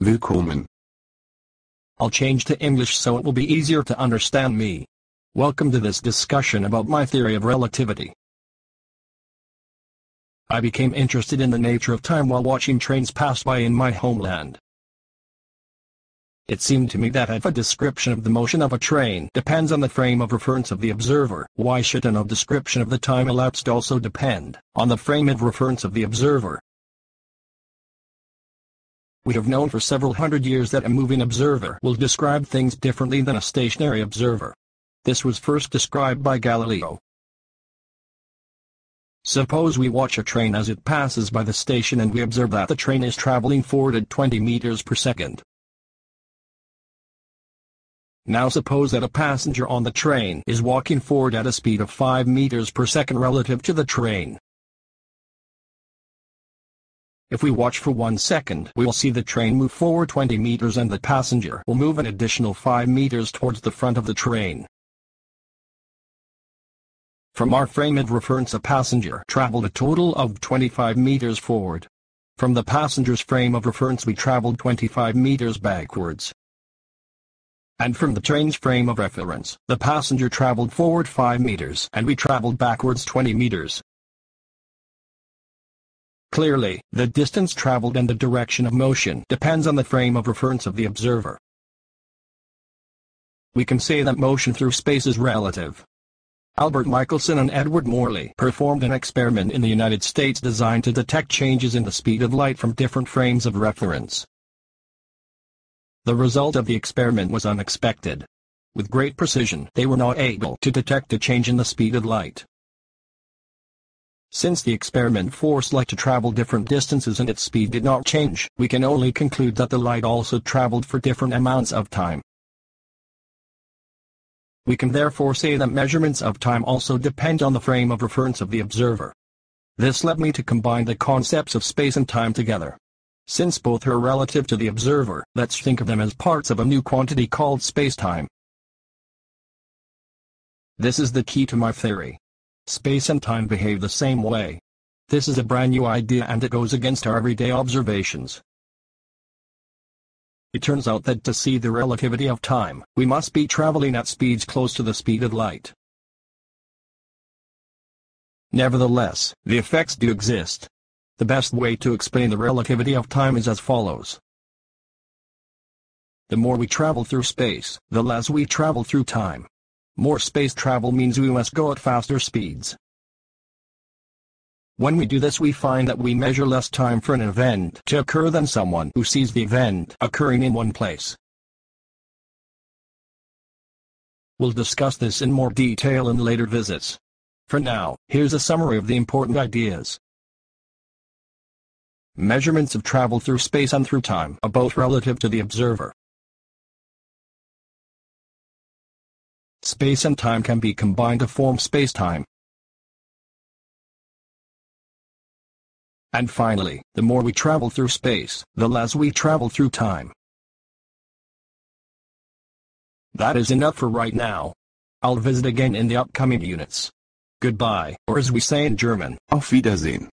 Willkommen. I'll change to English so it will be easier to understand me. Welcome to this discussion about my theory of relativity. I became interested in the nature of time while watching trains pass by in my homeland. It seemed to me that if a description of the motion of a train depends on the frame of reference of the observer, why shouldn't a description of the time elapsed also depend on the frame of reference of the observer? We have known for several hundred years that a moving observer will describe things differently than a stationary observer. This was first described by Galileo. Suppose we watch a train as it passes by the station and we observe that the train is traveling forward at 20 meters per second. Now suppose that a passenger on the train is walking forward at a speed of 5 meters per second relative to the train. If we watch for 1 second, we will see the train move forward 20 meters and the passenger will move an additional 5 meters towards the front of the train. From our frame of reference, a passenger traveled a total of 25 meters forward. From the passenger's frame of reference we traveled 25 meters backwards. And from the train's frame of reference, the passenger traveled forward 5 meters and we traveled backwards 20 meters. Clearly, the distance traveled and the direction of motion depends on the frame of reference of the observer. We can say that motion through space is relative. Albert Michelson and Edward Morley performed an experiment in the United States designed to detect changes in the speed of light from different frames of reference. The result of the experiment was unexpected. With great precision, they were not able to detect a change in the speed of light. Since the experiment forced light to travel different distances and its speed did not change, we can only conclude that the light also traveled for different amounts of time. We can therefore say that measurements of time also depend on the frame of reference of the observer. This led me to combine the concepts of space and time together. Since both are relative to the observer, let's think of them as parts of a new quantity called space-time. This is the key to my theory. Space and time behave the same way. This is a brand new idea and it goes against our everyday observations. It turns out that to see the relativity of time, we must be traveling at speeds close to the speed of light. Nevertheless, the effects do exist. The best way to explain the relativity of time is as follows. The more we travel through space, the less we travel through time. More space travel means we must go at faster speeds. When we do this, we find that we measure less time for an event to occur than someone who sees the event occurring in one place. We'll discuss this in more detail in later visits. For now, here's a summary of the important ideas. Measurements of travel through space and through time are both relative to the observer. Space and time can be combined to form space-time. And finally, the more we travel through space, the less we travel through time. That is enough for right now. I'll visit again in the upcoming units. Goodbye, or as we say in German, Auf Wiedersehen.